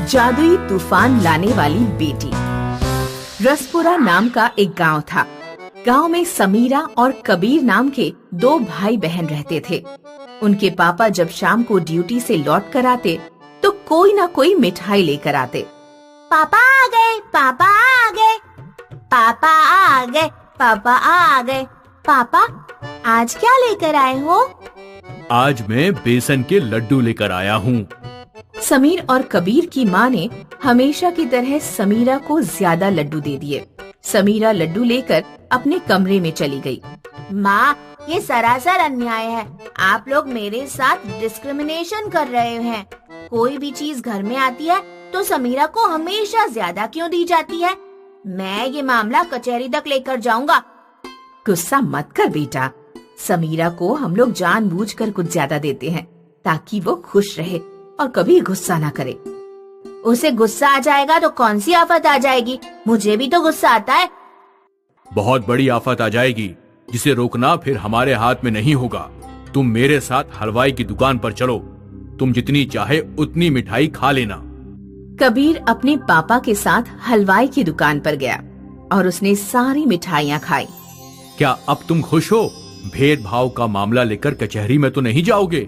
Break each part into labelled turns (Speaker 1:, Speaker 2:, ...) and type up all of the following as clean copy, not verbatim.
Speaker 1: जादुई तूफान लाने वाली बेटी। रसपुरा नाम का एक गांव था। गांव में समीरा और कबीर नाम के दो भाई बहन रहते थे। उनके पापा जब शाम को ड्यूटी से लौट कर आते तो कोई ना कोई मिठाई लेकर आते।
Speaker 2: पापा आ गए, पापा आ गए, पापा आ गए, पापा आ गए। पापा आज क्या लेकर आए हो?
Speaker 3: आज मैं बेसन के लड्डू लेकर आया हूँ।
Speaker 1: समीर और कबीर की माँ ने हमेशा की तरह समीरा को ज्यादा लड्डू दे दिए। समीरा लड्डू लेकर अपने कमरे में चली गई।
Speaker 2: माँ, ये सरासर अन्याय है। आप लोग मेरे साथ डिस्क्रिमिनेशन कर रहे हैं। कोई भी चीज घर में आती है तो समीरा को हमेशा ज्यादा क्यों दी जाती है? मैं ये मामला कचहरी तक लेकर जाऊंगा।
Speaker 1: गुस्सा मत कर बेटा, समीरा को हम लोग जानबूझकर कुछ ज्यादा देते हैं ताकि वो खुश रहे और कभी गुस्सा ना करे।
Speaker 2: उसे गुस्सा आ जाएगा तो कौन सी आफत आ जाएगी? मुझे भी तो गुस्सा आता है।
Speaker 3: बहुत बड़ी आफत आ जाएगी जिसे रोकना फिर हमारे हाथ में नहीं होगा। तुम मेरे साथ हलवाई की दुकान पर चलो। तुम जितनी चाहे उतनी मिठाई खा लेना।
Speaker 1: कबीर अपने पापा के साथ हलवाई की दुकान पर गया और उसने सारी मिठाइयाँ खाई।
Speaker 3: क्या अब तुम खुश हो? भेदभाव का मामला लेकर कचहरी में तो नहीं जाओगे?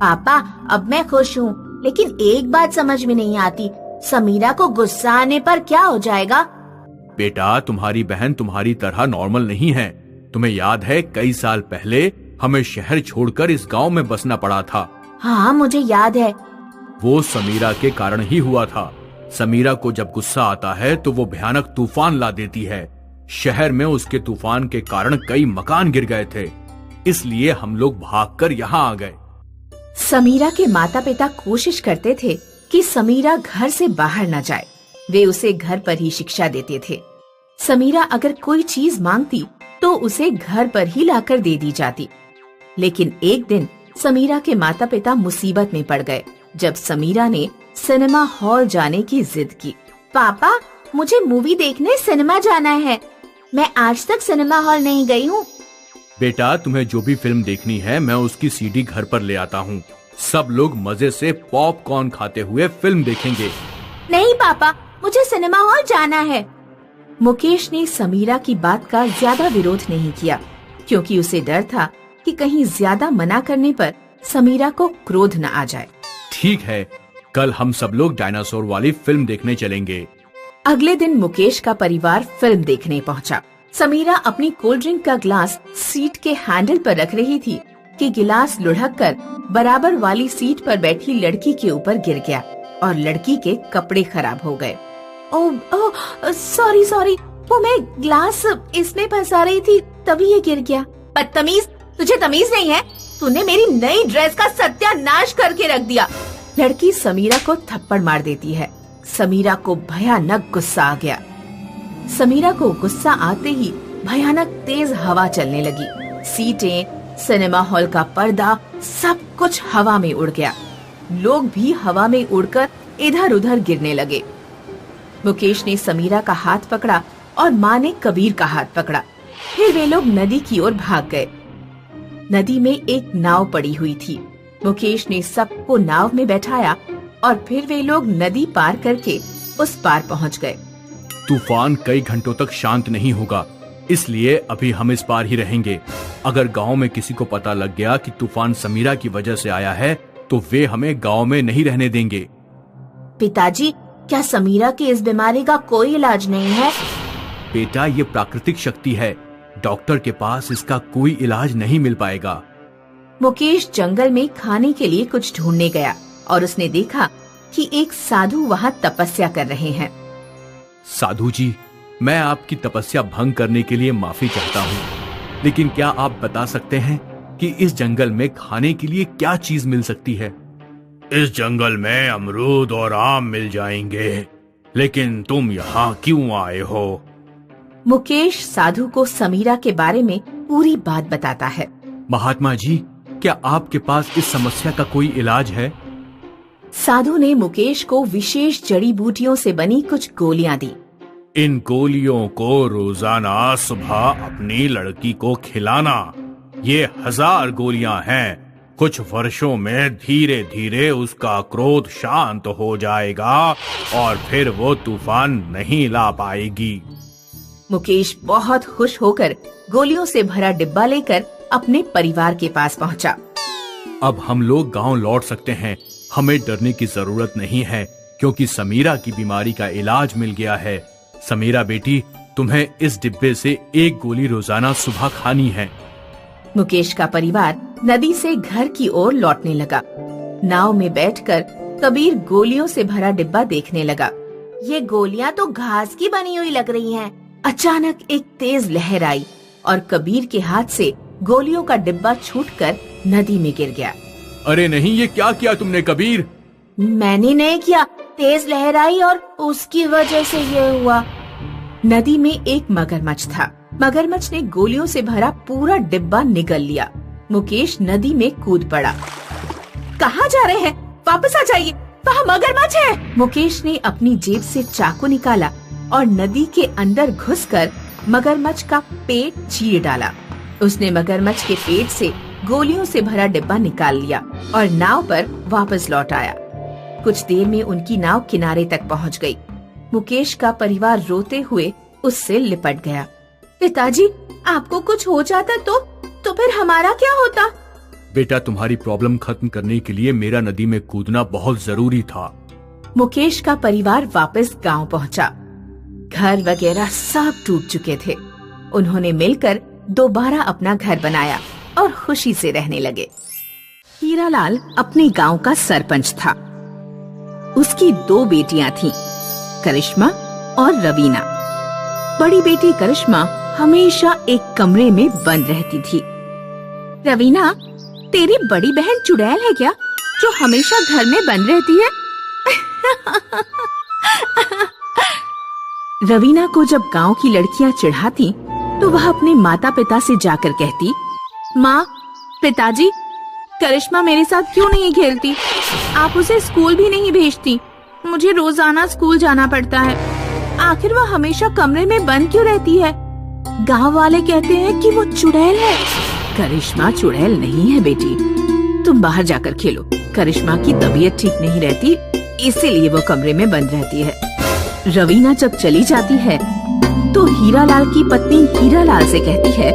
Speaker 2: पापा, अब मैं खुश हूँ, लेकिन एक बात समझ में नहीं आती। समीरा को गुस्सा आने पर क्या हो जाएगा?
Speaker 3: बेटा, तुम्हारी बहन तुम्हारी तरह नॉर्मल नहीं है। तुम्हें याद है कई साल पहले हमें शहर छोड़कर इस गांव में बसना पड़ा था।
Speaker 2: हाँ, मुझे याद है।
Speaker 3: वो समीरा के कारण ही हुआ था। समीरा को जब गुस्सा आता है तो वो भयानक तूफान ला देती है। शहर में उसके तूफान के कारण कई मकान गिर गए थे, इसलिए हम लोग भागकर यहाँ आ गए।
Speaker 1: समीरा के माता पिता कोशिश करते थे कि समीरा घर से बाहर न जाए। वे उसे घर पर ही शिक्षा देते थे। समीरा अगर कोई चीज मांगती तो उसे घर पर ही लाकर दे दी जाती। लेकिन एक दिन समीरा के माता पिता मुसीबत में पड़ गए जब समीरा ने सिनेमा हॉल जाने की जिद की।
Speaker 2: पापा, मुझे मूवी देखने सिनेमा जाना है। मैं आज तक सिनेमा हॉल नहीं गई हूँ।
Speaker 3: बेटा, तुम्हें जो भी फिल्म देखनी है मैं उसकी सीडी घर पर ले आता हूँ। सब लोग मजे से पॉपकॉर्न खाते हुए फिल्म देखेंगे।
Speaker 2: नहीं पापा, मुझे सिनेमा हॉल जाना है।
Speaker 1: मुकेश ने समीरा की बात का ज्यादा विरोध नहीं किया क्योंकि उसे डर था कि कहीं ज्यादा मना करने पर समीरा को क्रोध न आ जाए।
Speaker 3: ठीक है, कल हम सब लोग डायनासोर वाली फिल्म देखने चलेंगे।
Speaker 1: अगले दिन मुकेश का परिवार फिल्म देखने पहुंचा। समीरा अपनी कोल्ड ड्रिंक का ग्लास सीट के हैंडल पर रख रही थी कि गिलास लुढ़ककर बराबर वाली सीट पर बैठी लड़की के ऊपर गिर गया और लड़की के कपड़े खराब हो गए।
Speaker 2: ओह, सॉरी, वो मैं ग्लास इसमें फंसा रही थी तभी ये गिर गया। बदतमीज, तुझे तमीज नहीं है? तूने मेरी नई ड्रेस का सत्यानाश करके रख दिया।
Speaker 1: लड़की समीरा को थप्पड़ मार देती है। समीरा को भयानक गुस्सा आ गया। समीरा को गुस्सा आते ही भयानक तेज हवा चलने लगी। सीटें, सिनेमा हॉल का पर्दा, सब कुछ हवा में उड़ गया। लोग भी हवा में उड़कर इधर उधर गिरने लगे। मुकेश ने समीरा का हाथ पकड़ा और माँ ने कबीर का हाथ पकड़ा। फिर वे लोग नदी की ओर भाग गए। नदी में एक नाव पड़ी हुई थी। मुकेश ने सबको नाव में बैठाया और फिर वे लोग नदी पार करके उस पार पहुँच गए।
Speaker 3: तूफान कई घंटों तक शांत नहीं होगा, इसलिए अभी हम इस पार ही रहेंगे। अगर गांव में किसी को पता लग गया कि तूफान समीरा की वजह से आया है तो वे हमें गांव में नहीं रहने देंगे।
Speaker 2: पिताजी, क्या समीरा की इस बीमारी का कोई इलाज नहीं है?
Speaker 3: बेटा, ये प्राकृतिक शक्ति है। डॉक्टर के पास इसका कोई इलाज नहीं मिल पाएगा।
Speaker 1: मुकेश जंगल में खाने के लिए कुछ ढूंढने गया और उसने देखा कि एक साधु वहाँ तपस्या कर रहे हैं।
Speaker 3: साधु जी, मैं आपकी तपस्या भंग करने के लिए माफी चाहता हूँ, लेकिन क्या आप बता सकते हैं कि इस जंगल में खाने के लिए क्या चीज मिल सकती है? इस जंगल में अमरूद और आम मिल जाएंगे, लेकिन तुम यहाँ क्यों आए हो?
Speaker 1: मुकेश साधु को समीरा के बारे में पूरी बात बताता है।
Speaker 3: महात्मा जी, क्या आपके पास इस समस्या का कोई इलाज है?
Speaker 1: साधु ने मुकेश को विशेष जड़ी बूटियों से बनी कुछ गोलियां दी।
Speaker 3: इन गोलियों को रोजाना सुबह अपनी लड़की को खिलाना। ये 1000 गोलियां हैं। कुछ वर्षों में धीरे धीरे उसका क्रोध शांत हो जाएगा और फिर वो तूफान नहीं ला पाएगी।
Speaker 1: मुकेश बहुत खुश होकर गोलियों से भरा डिब्बा लेकर अपने परिवार के पास पहुंचा।
Speaker 3: अब हम लोग गांव लौट सकते हैं। हमें डरने की जरूरत नहीं है क्योंकि समीरा की बीमारी का इलाज मिल गया है। समीरा बेटी, तुम्हें इस डिब्बे से एक गोली रोजाना सुबह खानी है।
Speaker 1: मुकेश का परिवार नदी से घर की ओर लौटने लगा। नाव में बैठकर कबीर गोलियों से भरा डिब्बा देखने लगा।
Speaker 2: ये गोलियां तो घास की बनी हुई लग रही हैं।
Speaker 1: अचानक एक तेज लहर आई और कबीर के हाथ से गोलियों का डिब्बा छूटकर नदी में गिर गया।
Speaker 3: अरे नहीं, ये क्या किया तुमने कबीर?
Speaker 2: मैंने नहीं किया, तेज लहर आई और उसकी वजह से ये हुआ।
Speaker 1: नदी में एक मगरमच्छ था। मगरमच्छ ने गोलियों से भरा पूरा डिब्बा निगल लिया। मुकेश नदी में कूद पड़ा। कहाँ जा रहे हैं? वापस आ जाइए, वहाँ मगरमच्छ है। मुकेश ने अपनी जेब से चाकू निकाला और नदी के अंदर घुसकर मगरमच्छ का पेट चीर डाला। उसने मगरमच्छ के पेट से गोलियों से भरा डिब्बा निकाल लिया और नाव पर वापस लौट आया। कुछ देर में उनकी नाव किनारे तक पहुंच गई। मुकेश का परिवार रोते हुए उससे लिपट गया। पिताजी, आपको कुछ हो जाता तो फिर हमारा क्या होता?
Speaker 3: बेटा, तुम्हारी प्रॉब्लम खत्म करने के लिए मेरा नदी में कूदना बहुत जरूरी था।
Speaker 1: मुकेश का परिवार वापस गांव पहुंचा। घर वगैरह सब टूट चुके थे। उन्होंने मिलकर दोबारा अपना घर बनाया और खुशी से रहने लगे। हीरालाल अपने गांव का सरपंच था। उसकी 2 बेटियां थीं, करिश्मा और रवीना। बड़ी बेटी करिश्मा हमेशा एक कमरे में बंद रहती थी। रवीना, तेरी बड़ी बहन चुड़ैल है क्या, जो हमेशा घर में बंद रहती है? रवीना को जब गांव की लड़कियां चिढ़ाती तो वह अपने माता पिता से जाकर कहती, माँ, पिताजी, करिश्मा मेरे साथ क्यों नहीं खेलती? आप उसे स्कूल भी नहीं भेजती। मुझे रोजाना स्कूल जाना पड़ता है। आखिर वह हमेशा कमरे में बंद क्यों रहती है? गांव वाले कहते हैं कि वो चुड़ैल है। करिश्मा चुड़ैल नहीं है बेटी, तुम बाहर जाकर खेलो। करिश्मा की तबीयत ठीक नहीं रहती, इसीलिए वो कमरे में बंद रहती है। रवीना जब चली जाती है तो हीरालाल की पत्नी हीरालाल से कहती है,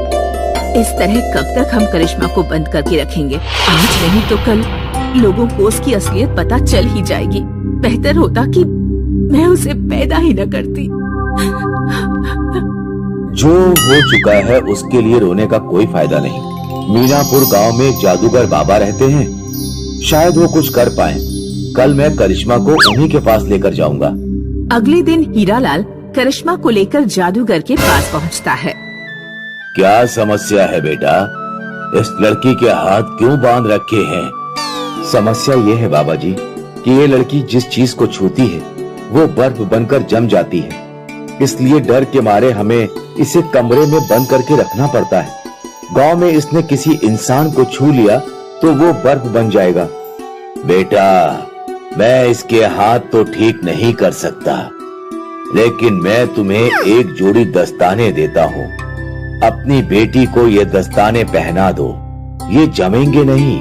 Speaker 1: इस तरह कब तक हम करिश्मा को बंद करके रखेंगे? आज नहीं तो कल लोगों को उसकी असलियत पता चल ही जाएगी। बेहतर होता कि मैं उसे पैदा ही न करती।
Speaker 4: जो हो चुका है उसके लिए रोने का कोई फायदा नहीं। मीनापुर गांव में एक जादूगर बाबा रहते हैं, शायद वो कुछ कर पाएं। कल मैं करिश्मा को उन्हीं के पास लेकर जाऊंगा।
Speaker 1: अगले दिन हीरालाल करिश्मा को लेकर जादूगर के पास पहुंचता है।
Speaker 4: क्या समस्या है बेटा? इस लड़की के हाथ क्यों बांध रखे हैं? समस्या ये है बाबा जी कि ये लड़की जिस चीज को छूती है वो बर्फ बनकर जम जाती है। इसलिए डर के मारे हमें इसे कमरे में बंद करके रखना पड़ता है। गांव में इसने किसी इंसान को छू लिया तो वो बर्फ बन जाएगा। बेटा, मैं इसके हाथ तो ठीक नहीं कर सकता, लेकिन मैं तुम्हें एक जोड़ी दस्ताने देता हूँ। अपनी बेटी को ये दस्ताने पहना दो, ये जमेंगे नहीं।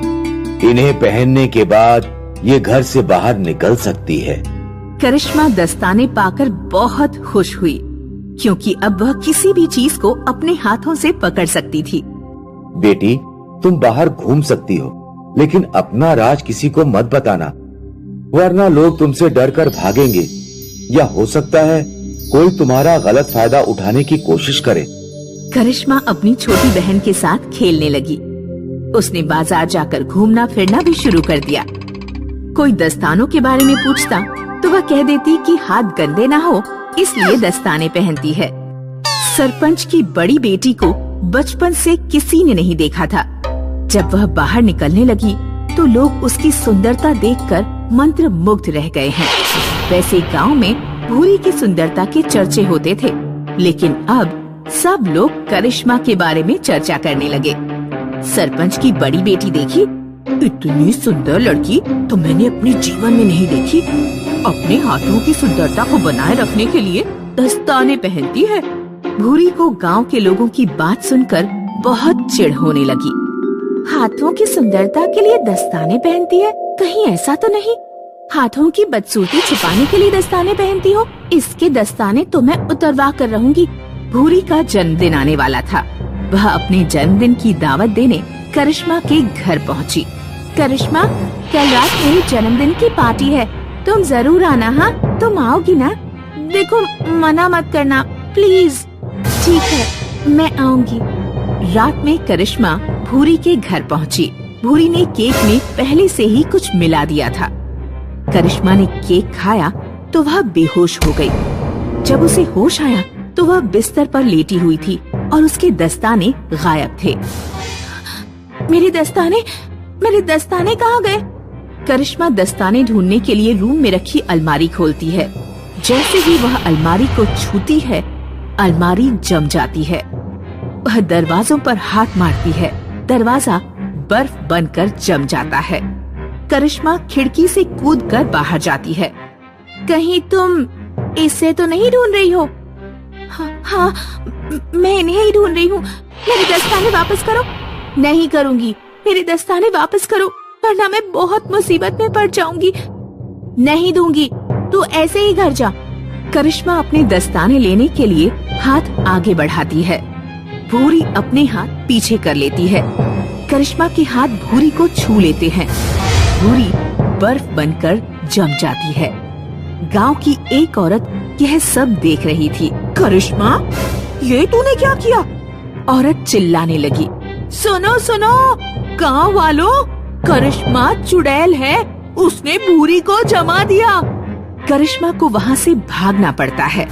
Speaker 4: इन्हें पहनने के बाद ये घर से बाहर निकल सकती है।
Speaker 1: करिश्मा दस्ताने पाकर बहुत खुश हुई, क्योंकि अब वह किसी भी चीज को अपने हाथों से पकड़ सकती थी।
Speaker 4: बेटी, तुम बाहर घूम सकती हो, लेकिन अपना राज किसी को मत बताना, वरना लोग तुमसे डरकर भागेंगे, या हो सकता है कोई तुम्हारा गलत फायदा उठाने की कोशिश करे।
Speaker 1: करिश्मा अपनी छोटी बहन के साथ खेलने लगी। उसने बाजार जाकर घूमना फिरना भी शुरू कर दिया। कोई दस्तानों के बारे में पूछता तो वह कह देती कि हाथ गंदे ना हो, इसलिए दस्ताने पहनती है। सरपंच की बड़ी बेटी को बचपन से किसी ने नहीं देखा था। जब वह बाहर निकलने लगी तो लोग उसकी सुंदरता देखकर मंत्र मुग्ध रह गए हैं। वैसे गांव में भूरी की सुंदरता के चर्चे होते थे, लेकिन अब सब लोग करिश्मा के बारे में चर्चा करने लगे। सरपंच की बड़ी बेटी देखी, इतनी सुंदर लड़की तो मैंने अपने जीवन में नहीं देखी। अपने हाथों की सुंदरता को बनाए रखने के लिए दस्ताने पहनती है। भूरी को गांव के लोगों की बात सुनकर बहुत चिढ़ होने लगी। हाथों की सुंदरता के लिए दस्ताने पहनती है, कहीं ऐसा तो नहीं? हाथों की बदसूरती छुपाने के लिए दस्ताने पहनती हो? इसके दस्ताने तो मैं उतरवा कर रहूंगी। भूरी का जन्मदिन आने वाला था। वह अपने जन्मदिन की दावत देने करिश्मा के घर पहुंची। करिश्मा, कल रात मेरे जन्मदिन की पार्टी है, तुम जरूर आना। हाँ, तुम आओगी ना? देखो, मना मत करना प्लीज। ठीक है, मैं आऊंगी। रात में करिश्मा भूरी के घर पहुंची। भूरी ने केक में पहले से ही कुछ मिला दिया था। करिश्मा ने केक खाया तो वह बेहोश हो गई। जब उसे होश आया तो वह बिस्तर पर लेटी हुई थी और उसके दस्ताने गायब थे। मेरे दस्ताने कहाँ गए? करिश्मा दस्ताने ढूंढने के लिए रूम में रखी अलमारी खोलती है। जैसे ही वह अलमारी को छूती है, अलमारी जम जाती है। वह दरवाजों पर हाथ मारती है, दरवाजा बर्फ बनकर जम जाता है। करिश्मा खिड़की से कूदकर बाहर जाती है। कहीं तुम इसे तो नहीं ढूंढ रही हो? हाँ, मैं इन्हें ही ढूंढ रही हूँ। मेरे दस्ताने वापस करो। नहीं करूँगी, मेरे दस्ताने वापस करो, वरना मैं बहुत मुसीबत में पड़ जाऊंगी। नहीं दूंगी, तू ऐसे ही घर जा। करिश्मा अपने दस्ताने लेने के लिए हाथ आगे बढ़ाती है। भूरी अपने हाथ पीछे कर लेती है। करिश्मा के हाथ भूरी को छू लेते हैं। भूरी बर्फ बनकर जम जाती है। गांव की एक औरत यह सब देख रही थी। करिश्मा, ये तूने क्या किया? औरत चिल्लाने लगी। सुनो सुनो गांव वालों, करिश्मा चुड़ैल है, उसने भूरी को जमा दिया। करिश्मा को वहाँ से भागना पड़ता है।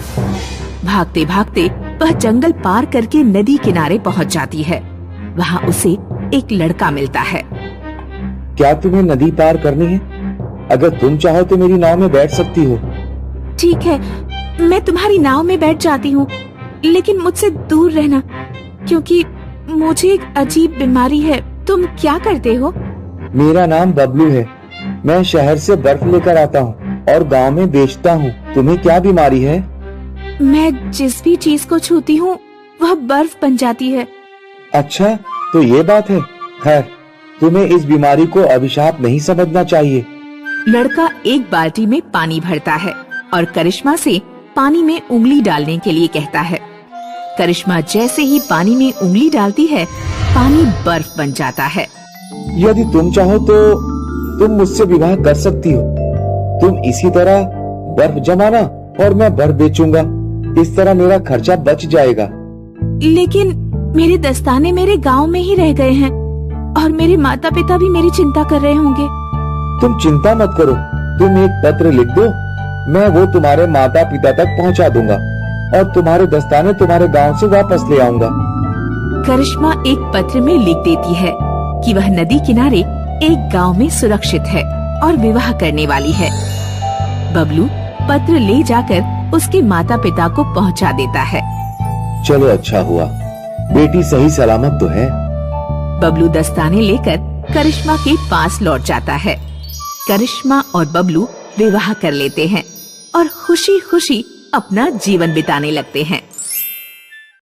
Speaker 1: भागते भागते वह जंगल पार करके नदी किनारे पहुँच जाती है। वहाँ उसे एक लड़का मिलता है।
Speaker 4: क्या तुम्हें नदी पार करनी है? अगर तुम चाहो तो मेरी नाव में बैठ सकती हो।
Speaker 1: ठीक है, मैं तुम्हारी नाव में बैठ जाती हूँ, लेकिन मुझसे दूर रहना, क्योंकि मुझे एक अजीब बीमारी है। तुम क्या करते हो?
Speaker 4: मेरा नाम बबलू है। मैं शहर से बर्फ लेकर आता हूँ और गांव में बेचता हूँ। तुम्हें क्या बीमारी है?
Speaker 1: मैं जिस भी चीज को छूती हूँ वह बर्फ बन जाती है।
Speaker 4: अच्छा, तो ये बात है। खैर, तुम्हें इस बीमारी को अभिशाप नहीं समझना चाहिए।
Speaker 1: लड़का एक बाल्टी में पानी भरता है और करिश्मा से पानी में उंगली डालने के लिए कहता है। करिश्मा जैसे ही पानी में उंगली डालती है, पानी बर्फ बन जाता है।
Speaker 4: यदि तुम चाहो तो तुम मुझसे विवाह कर सकती हो। तुम इसी तरह बर्फ जमाना और मैं बर्फ बेचूंगा। इस तरह मेरा खर्चा बच जाएगा।
Speaker 1: लेकिन मेरे दस्ताने मेरे गांव में ही रह गए हैं और मेरे माता पिता भी मेरी चिंता कर रहे होंगे।
Speaker 4: तुम चिंता मत करो, तुम एक पत्र लिख दो, मैं वो तुम्हारे माता पिता तक पहुंचा दूंगा और तुम्हारे दस्ताने तुम्हारे गांव से वापस ले आऊंगा।
Speaker 1: करिश्मा एक पत्र में लिख देती है कि वह नदी किनारे एक गांव में सुरक्षित है और विवाह करने वाली है। बबलू पत्र ले जाकर उसके माता पिता को पहुंचा देता है।
Speaker 4: चलो, अच्छा हुआ, बेटी सही सलामत तो है।
Speaker 1: बबलू दस्ताने लेकर करिश्मा के पास लौट जाता है। करिश्मा और बबलू विवाह कर लेते हैं और खुशी खुशी अपना जीवन बिताने लगते हैं।